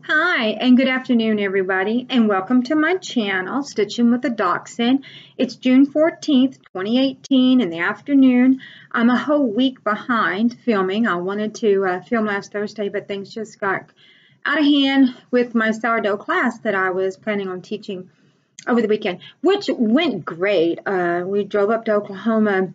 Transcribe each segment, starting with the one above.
Hi, and good afternoon, everybody, and welcome to my channel, Stitching with a Dachshund. It's June 14th, 2018 in the afternoon. I'm a whole week behind filming. I wanted to film last Thursday, but things just got out of hand with my sourdough class that I was planning on teaching over the weekend, which went great. We drove up to Oklahoma.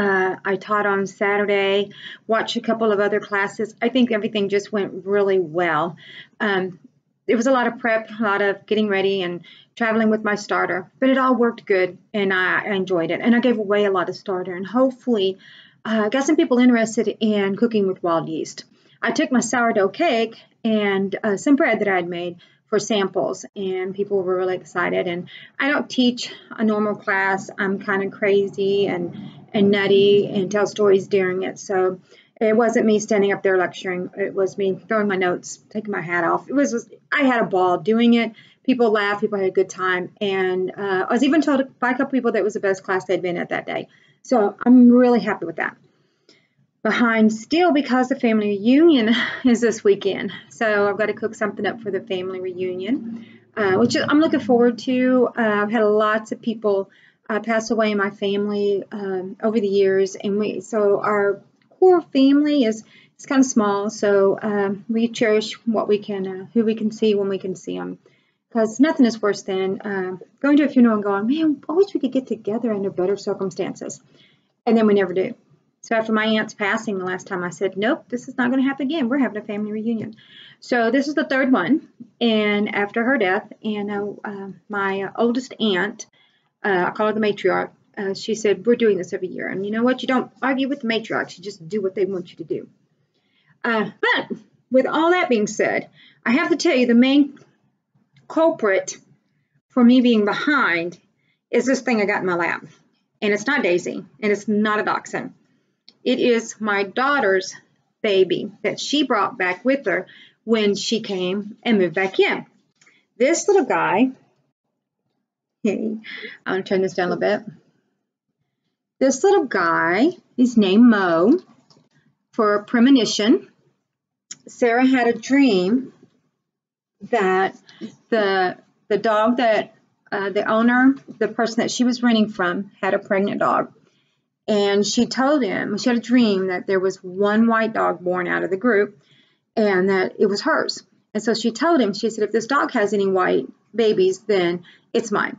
I taught on Saturday, watched a couple of other classes. I think everything just went really well. It was a lot of prep, a lot of getting ready and traveling with my starter, but it all worked good and I enjoyed it. And I gave away a lot of starter and hopefully got some people interested in cooking with wild yeast. I took my sourdough cake and some bread that I had made for samples, and people were really excited. And I don't teach a normal class. I'm kind of crazy and nutty and tell stories during it. So it wasn't me standing up there lecturing. It was me throwing my notes, taking my hat off. I had a ball doing it. People laughed. People had a good time. And I was even told by a couple people that it was the best class they'd been at that day. So I'm really happy with that. Behind still because the family reunion is this weekend. So I've got to cook something up for the family reunion, which I'm looking forward to. I've had lots of people pass away in my family over the years, and so our core family is kind of small. So we cherish what we can, who we can see when we can see them, because nothing is worse than going to a funeral and going, man, I wish we could get together under better circumstances, and then we never do. So after my aunt's passing the last time, I said, nope, this is not going to happen again. We're having a family reunion. So this is the third one. And after her death, and my oldest aunt, I call her the matriarch, she said, we're doing this every year. And you know what? You don't argue with the matriarchs. You just do what they want you to do. But with all that being said, I have to tell you the main culprit for me being behind is this thing I got in my lap. And it's not Daisy, and it's not a dachshund. It is my daughter's baby that she brought back with her when she came and moved back in. This little guy, I'm going to turn this down a little bit. This little guy is named Mo for premonition. Sarah had a dream that the dog that the owner, the person that she was renting from, had a pregnant dog. And she told him, she had a dream that there was one white dog born out of the group and that it was hers. And so she told him, she said, if this dog has any white babies, then it's mine.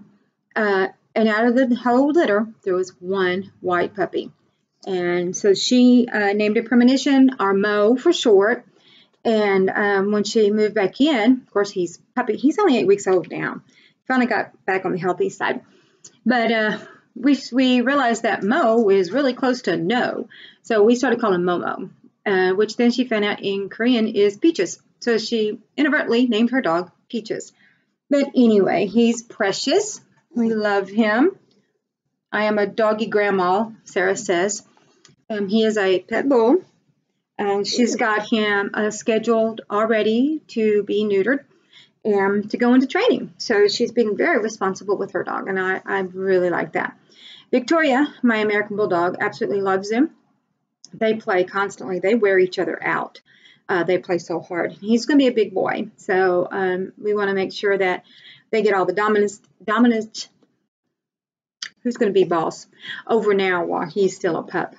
And out of the whole litter, there was one white puppy. And so she named it Premonition, or Mo for short. And when she moved back in, of course, he's only 8 weeks old now. Finally got back on the healthy side. But we realized that Mo is really close to no. So we started calling Momo, which then she found out in Korean is Peaches. So she inadvertently named her dog Peaches. But anyway, he's precious. We love him. I am a doggy grandma, Sarah says. He is a pit bull. And she's got him scheduled already to be neutered and to go into training. So she's being very responsible with her dog, and I really like that. Victoria, my American Bulldog, absolutely loves him. They play constantly. They wear each other out. They play so hard. He's going to be a big boy, so we want to make sure that they get all the dominance. Who's going to be boss over now while he's still a pup?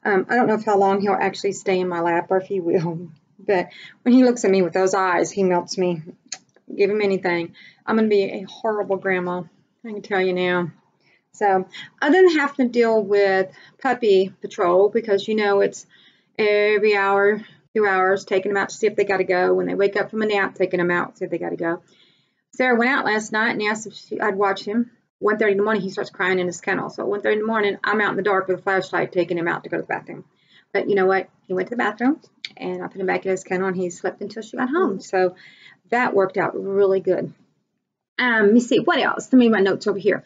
I don't know how long he'll actually stay in my lap or if he will, but when he looks at me with those eyes, he melts me. Give him anything. I'm going to be a horrible grandma, I can tell you now. So other than having to deal with puppy patrol, because you know it's every hour, 2 hours, taking them out to see if they got to go. When they wake up from a nap, taking them out, see if they got to go. Sarah went out last night and asked if I'd watch him. 1:30 in the morning, he starts crying in his kennel. So 1:30 in the morning, I'm out in the dark with a flashlight, taking him out to go to the bathroom. But you know what? He went to the bathroom, and I put him back in his kennel, and he slept until she got home. So that worked out really good. Let me see, what else? Let me read my notes over here.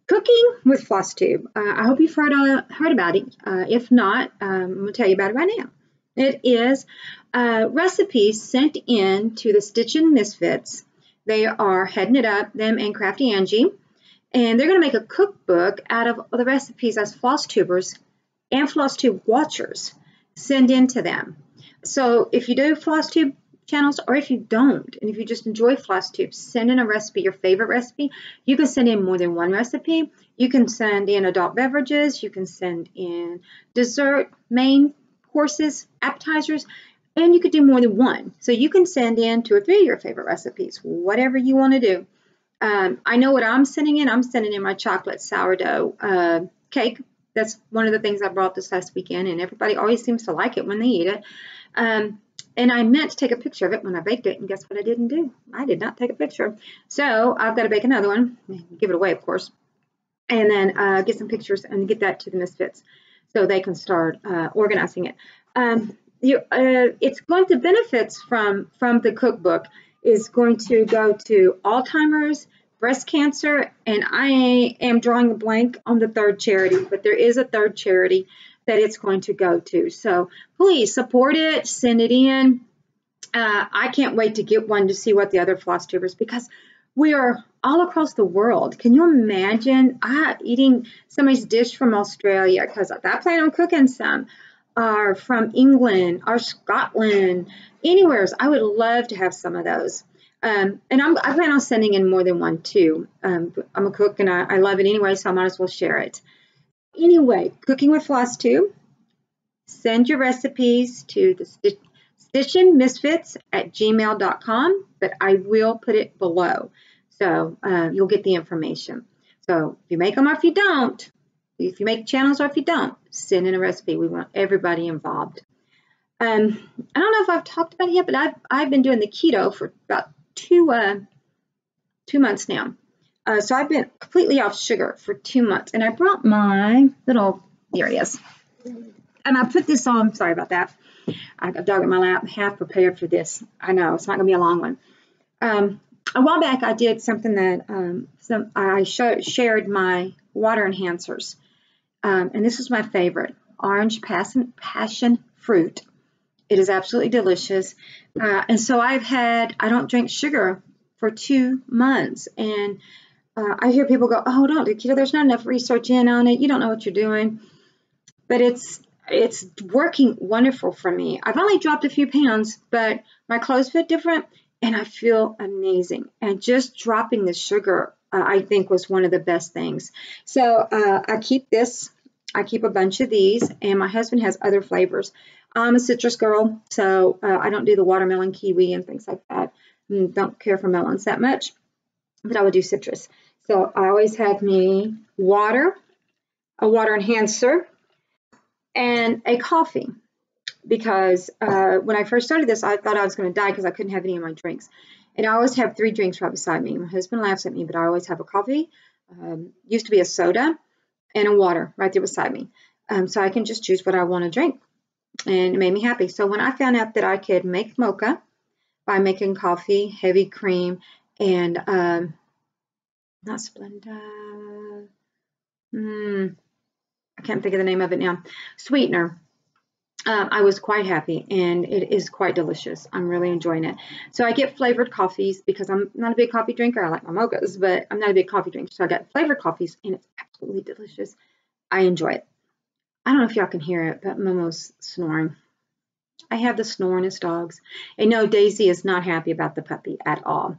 Cooking with Flosstube. I hope you've heard about it. If not, I'm going to tell you about it right now. It is recipes sent in to the Stitching Misfits. They are heading it up, them and Crafti Angi. And they're going to make a cookbook out of the recipes as Flosstubers and Flosstube watchers send in to them. So if you do Flosstube channels, or if you don't, and if you just enjoy Flosstube, send in a recipe, your favorite recipe. You can send in more than one recipe. You can send in adult beverages. You can send in dessert, main courses, appetizers, and you could do more than one. So you can send in 2 or 3 of your favorite recipes, whatever you want to do. I know what I'm sending in. I'm sending in my chocolate sourdough cake. That's one of the things I brought this last weekend, and everybody always seems to like it when they eat it. And I meant to take a picture of it when I baked it, and guess what I didn't do? I did not take a picture. So I've got to bake another one, give it away, of course, and then get some pictures and get that to the Misfits so they can start organizing it. It's going to benefits from the cookbook is going to go to Alzheimer's, breast cancer, and I am drawing a blank on the 3rd charity, but there is a 3rd charity that it's going to go to. So please support it, send it in. I can't wait to get one to see what the other Flosstubers, because we are all across the world. Can you imagine eating somebody's dish from Australia? Because I plan on cooking some, or from England or Scotland, anywhere. I would love to have some of those. And I plan on sending in more than one too. I'm a cook and I love it anyway, so I might as well share it. Anyway, Cooking with Flosstube. Send your recipes to the stitchinmisfits@gmail.com, but I will put it below, so you'll get the information. So if you make them or if you don't, if you make channels or if you don't, send in a recipe. We want everybody involved. I don't know if I've talked about it yet, but I've been doing the keto for about two months now. So I've been completely off sugar for 2 months, and I brought my little, there it is. And I put this on, sorry about that. I got a dog in my lap, half prepared for this. I know, it's not gonna be a long one. A while back, I did something that I shared my water enhancers. And this is my favorite, orange passion fruit. It is absolutely delicious. And so I don't drink sugar for 2 months. And I hear people go, oh, don't do keto. There's not enough research on it. You don't know what you're doing. But it's working wonderful for me. I've only dropped a few pounds, but my clothes fit different and I feel amazing. And just dropping the sugar, I think, was one of the best things. So I keep this. I keep a bunch of these, and my husband has other flavors. I'm a citrus girl, so I don't do the watermelon, kiwi, and things like that. Don't care for melons that much, but I would do citrus. So I always have me water, a water enhancer, and a coffee. Because when I first started this, I thought I was going to die because I couldn't have any of my drinks. And I always have 3 drinks right beside me. My husband laughs at me, but I always have a coffee, used to be a soda, and a water right there beside me. So I can just choose what I want to drink. And it made me happy. So when I found out that I could make mocha by making coffee, heavy cream, and not Splenda, I can't think of the name of it now, sweetener, I was quite happy, and it is quite delicious. I'm really enjoying it. So I get flavored coffees because I'm not a big coffee drinker. I like my mochas, but I'm not a big coffee drinker. So I got flavored coffees, and it's absolutely delicious. I enjoy it. I don't know if y'all can hear it, but Momo's snoring. I have the snoringest dogs. And no, Daisy is not happy about the puppy at all.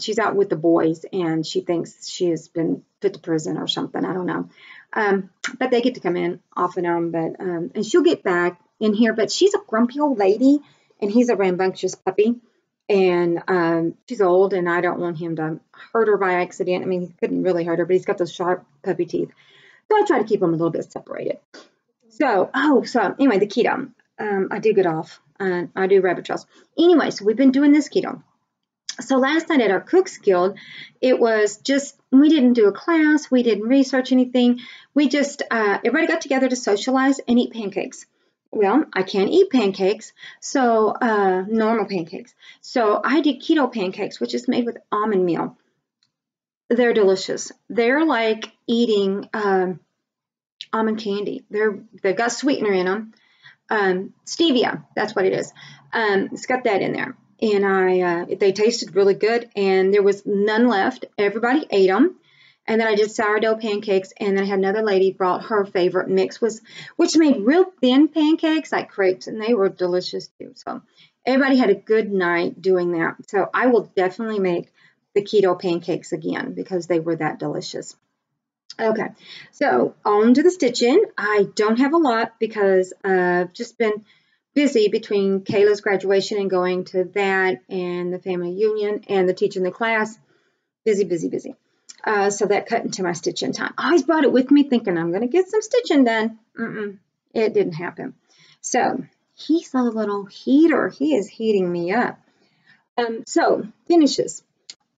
She's out with the boys, and she thinks she has been put to prison or something. I don't know. But they get to come in off and on. But and she'll get back in here. But she's a grumpy old lady, and he's a rambunctious puppy. And she's old, and I don't want him to hurt her by accident. I mean, he couldn't really hurt her, but he's got those sharp puppy teeth. So I try to keep them a little bit separated. So anyway, the keto. I do get off. I do rabbit trails. Anyway, so we've been doing this keto. So last night at our Cooks Guild, it was just, we didn't do a class. We didn't research anything. We just, everybody got together to socialize and eat pancakes. Well, I can't eat pancakes, so normal pancakes. So I did keto pancakes, which is made with almond meal. They're delicious. They're like eating almond candy. They've got sweetener in them. Stevia, that's what it is. It's got that in there. And they tasted really good, and there was none left. Everybody ate them. And then I did sourdough pancakes, and then I had another lady brought her favorite mix, which made real thin pancakes like crepes, and they were delicious too. So everybody had a good night doing that. So I will definitely make the keto pancakes again because they were that delicious. Okay, so on to the stitching. I don't have a lot because I've just been busy between Kayla's graduation and going to that and the family union and the teaching the class. Busy, busy, busy. So that cut into my stitching time. I always brought it with me thinking I'm going to get some stitching done. It didn't happen. So he's a little heater. He is heating me up. So finishes.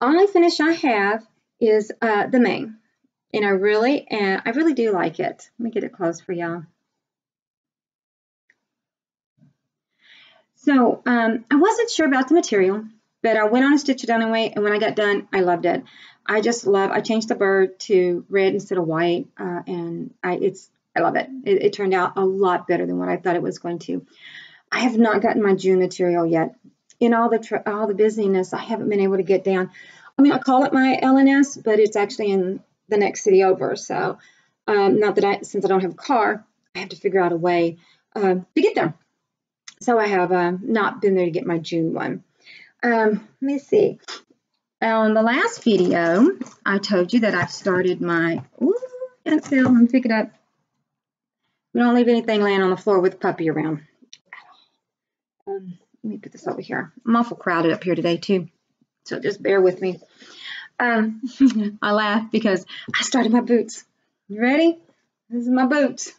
Only finish I have is the mane. And I really do like it. Let me get it close for y'all. So I wasn't sure about the material, but I went on and stitched it anyway. And when I got done, I loved it. I changed the bird to red instead of white, and I love it. It turned out a lot better than what I thought it was going to. I have not gotten my June material yet. In all the busyness, I haven't been able to get down. I mean, I call it my LNS, but it's actually in the next city over. So since I don't have a car, I have to figure out a way to get there. So I have not been there to get my June one. Let me see. On the last video, I told you that I've started my, let me pick it up. We don't leave anything laying on the floor with the puppy around. Let me put this over here. I'm awful crowded up here today too, so just bear with me. I laugh because I started my boots. You ready? This is my boots.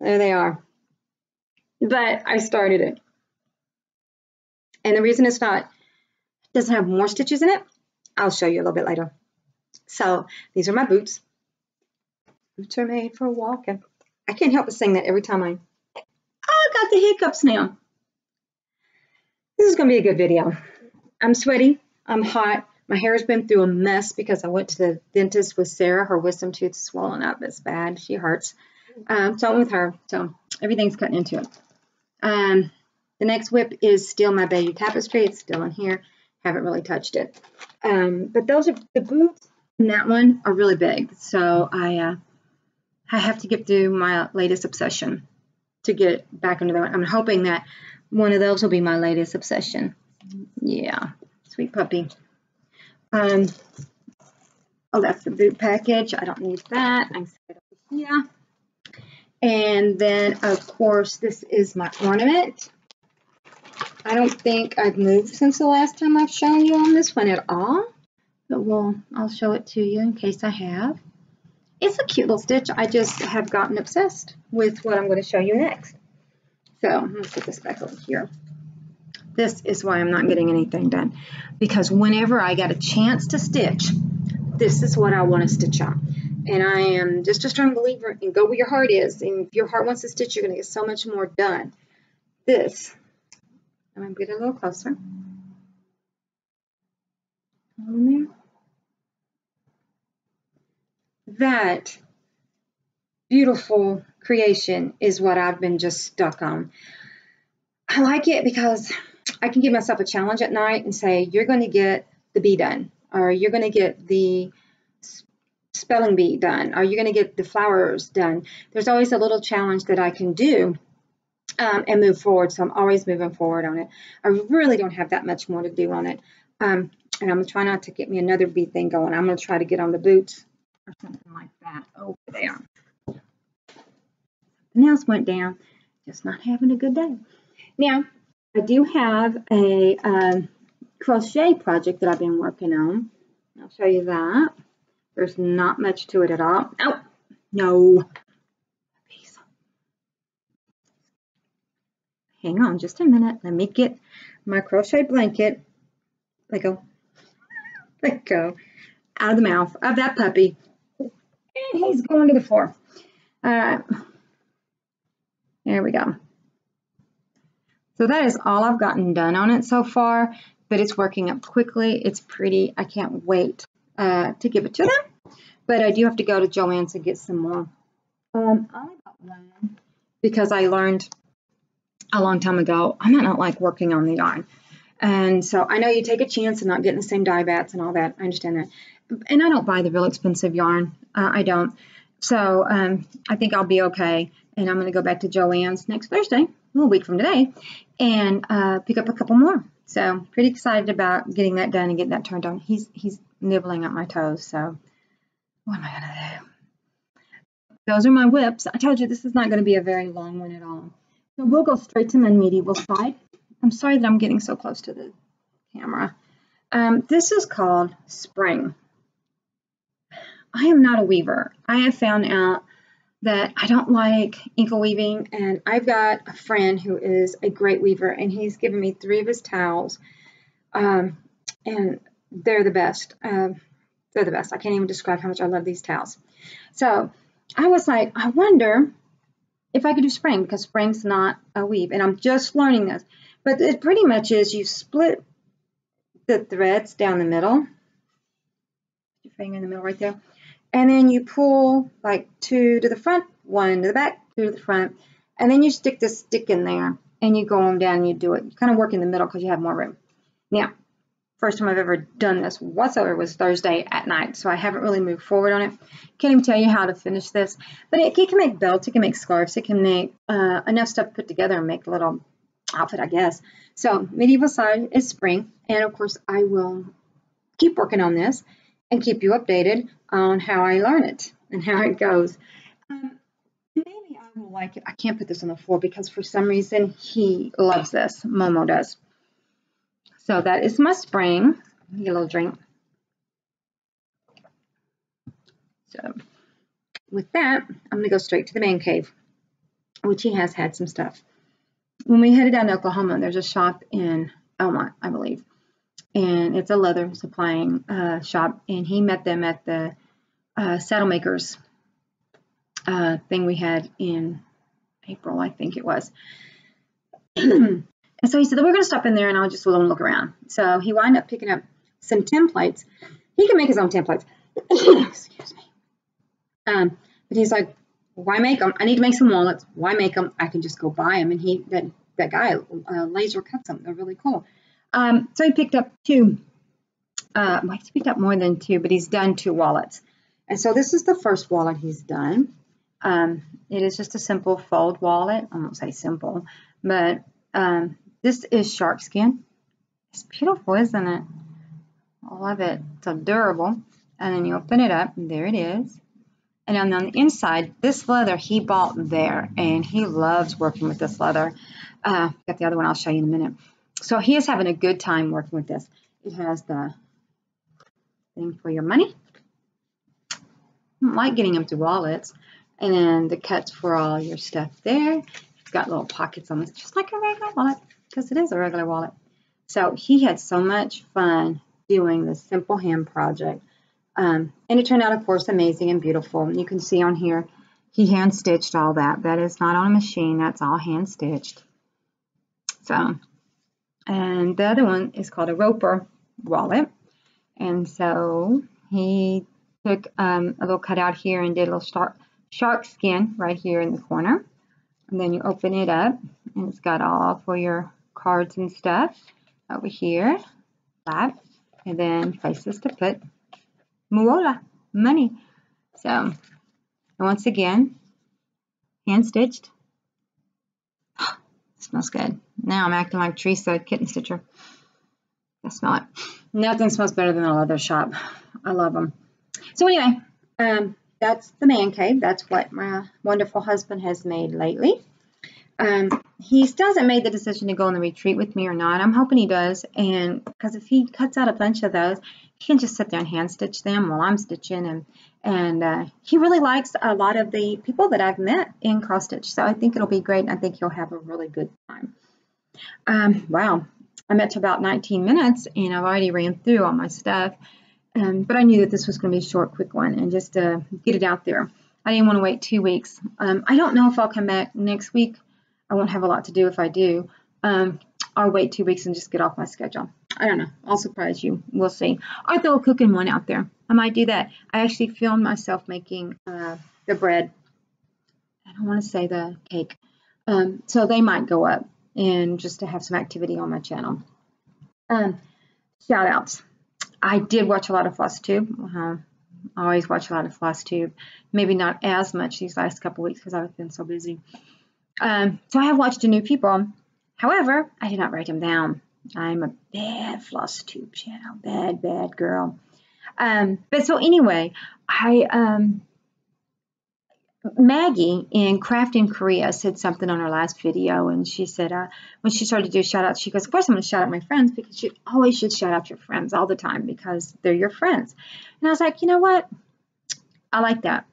There they are. But I started it. And the reason it doesn't have more stitches in it, I'll show you a little bit later. So these are my boots. Boots are made for walking. I can't help but sing that every time I got the hiccups now. This is going to be a good video. I'm sweaty. I'm hot. My hair has been through a mess because I went to the dentist with Sarah. Her wisdom tooth is swollen up. It's bad. She hurts. So I went with her. So everything's cutting into it. The next whip is still my baby tapestry. It's still in here. Haven't really touched it. But those are the boots and that one are really big. So I have to get through my latest obsession to get back into that one. I'm hoping that one of those will be my latest obsession. Yeah, sweet puppy. Oh, that's the boot package. I don't need that. I can set it over here. And then, of course, this is my ornament. I don't think I've moved since the last time I've shown you on this one at all. But I'll show it to you in case I have. It's a cute little stitch. I just have gotten obsessed with what I'm going to show you next. So I'm going to put this back over here. This is why I'm not getting anything done. Because whenever I got a chance to stitch, this is what I want to stitch on. And I am just a strong believer in go where your heart is. And if your heart wants to stitch, you're going to get so much more done. This, I'm going to get a little closer. On there. That beautiful creation is what I've been just stuck on. I like it because I can give myself a challenge at night and say, you're going to get the bee done, or you're going to get the spelling bee done, or you're going to get the flowers done. There's always a little challenge that I can do and move forward. So I'm always moving forward on it. I really don't have that much more to do on it. And I'm going to try not to get me another bee thing going. I'm going to try to get on the boots or something like that over there. The nails went down. Just not having a good day. Now, I do have a crochet project that I've been working on. I'll show you that. There's not much to it at all. Oh, no. Hang on just a minute. Let me get my crochet blanket. Let go. Let go. Out of the mouth of that puppy. And he's going to the floor. All right. There we go. So that is all I've gotten done on it so far, but it's working up quickly. It's pretty. I can't wait to give it to them. But I do have to go to Joann's and get some more. I only got one because I learned a long time ago I might not like working on the yarn. And so I know you take a chance of not getting the same dye bats and all that. I understand that. And I don't buy the real expensive yarn. I don't. So I think I'll be okay. And I'm going to go back to Joann's next Thursday, a week from today, and pick up a couple more. So pretty excited about getting that done and getting that turned on. He's nibbling at my toes, so what am I gonna do? Those are my whips. I told you this is not going to be a very long one at all. So we'll go straight to my medieval side. I'm sorry that I'm getting so close to the camera. This is called Spring. I am not a weaver. I have found out that I don't like ankle weaving, and I've got a friend who is a great weaver, and he's given me 3 of his towels, and they're the best. They're the best. I can't even describe how much I love these towels. So I was like, I wonder if I could do spring, because spring's not a weave, and I'm just learning this. But it pretty much is you split the threads down the middle, your finger in the middle right there, and then you pull like 2 to the front, 1 to the back, 2 to the front, and then you stick this stick in there and you go them down and you do it. You kind of work in the middle because you have more room. Now, first time I've ever done this whatsoever was Thursday at night, so I haven't really moved forward on it. Can't even tell you how to finish this, but it can make belts, it can make scarves, it can make enough stuff put together and make a little outfit, I guess. So medieval side is spring, and of course I will keep working on this and keep you updated on how I learn it and how it goes. Maybe I will like it. I can't put this on the floor because for some reason he loves this. Momo does. So that is my spring. Get a little drink. So with that, I'm going to go straight to the man cave, which he has had some stuff. When we headed down to Oklahoma, there's a shop in Elmont, I believe. And it's a leather supplying shop, and he met them at the saddle makers thing we had in April, I think it was. And so he said, we're going to stop in there and I'll just let him look around. So he wound up picking up some templates. He can make his own templates. Excuse me. But he's like, why make them? I need to make some wallets. Why make them? I can just go buy them. And that guy laser cuts them. They're really cool. So he picked up 2. Well, he's picked up more than 2, but he's done 2 wallets. And so this is the first wallet he's done. It is just a simple fold wallet. I won't say simple, but this is shark skin. It's beautiful, isn't it? I love it. It's so durable. And then you open it up, and there it is. And on the inside, this leather he bought there, and he loves working with this leather. Got the other one I'll show you in a minute. So he is having a good time working with this. It has the thing for your money. I don't like getting empty wallets. And then the cuts for all your stuff there. It's got little pockets on this, just like a regular wallet, because it is a regular wallet. So he had so much fun doing this simple hand project. And it turned out, of course, amazing and beautiful. You can see on here, he hand stitched all that. That is not on a machine. That's all hand stitched. So, and the other one is called a roper wallet. And so he took a little cutout here and did a little shark skin right here in the corner. And then you open it up, and it's got all for your cards and stuff over here, that, and then places to put moolah, money. So once again, hand stitched. Smells good. Now I'm acting like Teresa, Kitten Stitcher. I smell it. Nothing smells better than a leather shop. I love them. So anyway, that's the man cave. That's what my wonderful husband has made lately. He still hasn't made the decision to go on the retreat with me or not. I'm hoping he does, and because if he cuts out a bunch of those, he can just sit there and hand stitch them while I'm stitching, and he really likes a lot of the people that I've met in cross stitch. So I think it'll be great, and I think he'll have a really good time. Wow, I'm at about 19 minutes, and I've already ran through all my stuff, but I knew that this was going to be a short, quick one, and just to get it out there. I didn't want to wait 2 weeks. I don't know if I'll come back next week. I won't have a lot to do if I do. I'll wait 2 weeks and just get off my schedule. I don't know. I'll surprise you. We'll see. I'll throw a cooking one out there. I might do that. I actually filmed myself making the bread. I don't want to say the cake. So they might go up, and just to have some activity on my channel. Shout outs. I did watch a lot of Flosstube. I always watch a lot of Flosstube. Maybe not as much these last couple weeks because I've been so busy. So I have watched a new people However, I did not write them down. I'm a bad Flosstube channel, bad girl. But so anyway, Maggie in Crafti Korea said something on her last video, and she said when she started to do shout outs, she goes, of course I'm going to shout out my friends, because you always should shout out your friends all the time because they're your friends. And I was like, you know what? I like that.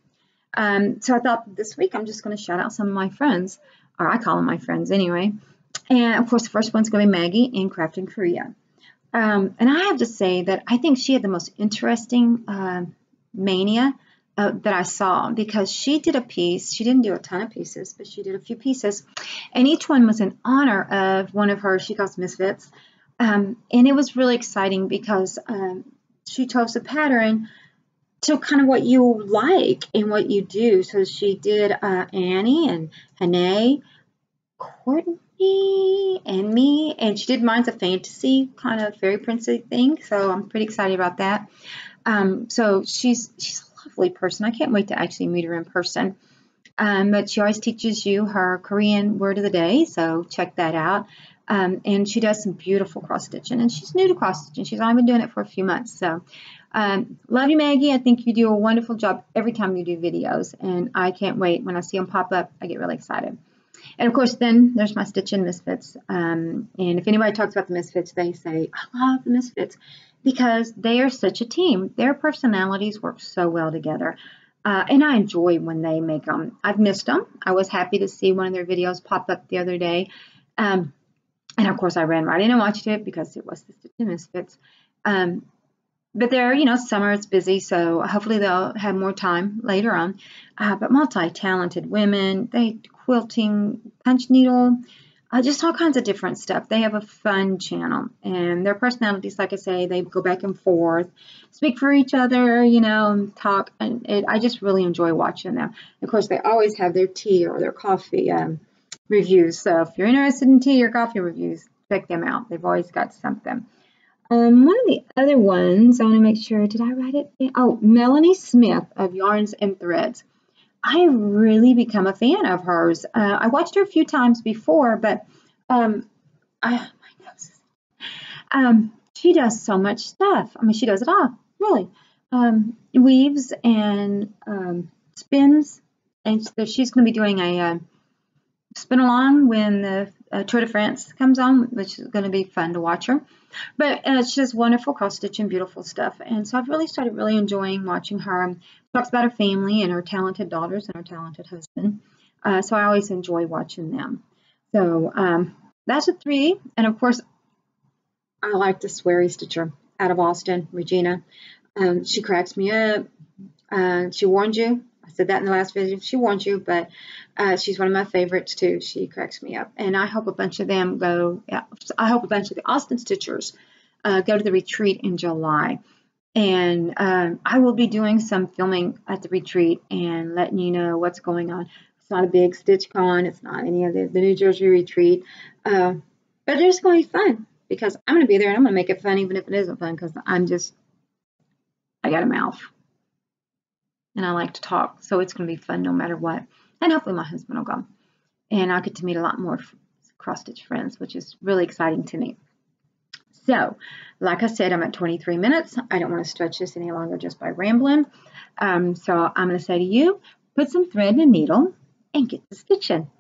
So I thought this week I'm just going to shout out some of my friends, or I call them my friends anyway. And of course, the first one's going to be Maggie in Crafti Korea. And I have to say that I think she had the most interesting mania that I saw, because she did a piece. She didn't do a ton of pieces, but she did a few pieces, and each one was in honor of one of her, she calls misfits. And it was really exciting because she chose a pattern to kind of what you like and what you do. So she did Annie and Hanae, Courtney, and me, and she did Mine's a Fantasy kind of fairy princess thing. So I'm pretty excited about that. So she's a lovely person. I can't wait to actually meet her in person. But she always teaches you her Korean word of the day, so check that out. And she does some beautiful cross stitching, and she's new to cross stitching. She's only been doing it for a few months. So love you, Maggie. I think you do a wonderful job every time you do videos, and I can't wait. When I see them pop up, I get really excited. And of course, then there's my Stitching Misfits. And if anybody talks about the Misfits, they say, I love the Misfits, because they are such a team. Their personalities work so well together. And I enjoy when they make them. I've missed them. I was happy to see one of their videos pop up the other day. And of course, I ran right in and watched it because it was the Stitching Misfits. But they're, you know, summer, it's busy, so hopefully they'll have more time later on. But multi-talented women, they quilting, punch needle, just all kinds of different stuff. They have a fun channel, and their personalities, like I say, they go back and forth, speak for each other, you know, and talk. And I just really enjoy watching them. Of course, they always have their tea or their coffee reviews. So if you're interested in tea or coffee reviews, check them out. They've always got something. One of the other ones, I want to make sure, did I write it? Oh, Melanie Smith of Yarns and Threads. I have really become a fan of hers. I watched her a few times before, but she does so much stuff. I mean, she does it all, really. Weaves and spins, and she's going to be doing a spin along when the Tour de France comes on, which is going to be fun to watch her. But she does wonderful cross stitching, beautiful stuff. And so I've really started enjoying watching her. Talks about her family and her talented daughters and her talented husband. So I always enjoy watching them. So that's the three. And of course, I like the Squirrel Stitcher out of Austin, Regina. She cracks me up. She warned you. I said that in the last video. She warned you, but she's one of my favorites too. She cracks me up, and I hope a bunch of them go. I hope a bunch of the Austin Stitchers go to the retreat in July, and I will be doing some filming at the retreat and letting you know what's going on. It's not a big StitchCon. It's not any of the New Jersey retreat, but it's going to be fun because I'm going to be there and I'm going to make it fun, even if it isn't fun, because I got a mouth. And I like to talk, so it's going to be fun no matter what. And hopefully my husband will go. And I'll get to meet a lot more cross-stitch friends, which is really exciting to me. So, like I said, I'm at 23 minutes. I don't want to stretch this any longer just by rambling. So I'm going to say to you, put some thread and a needle and get to stitching.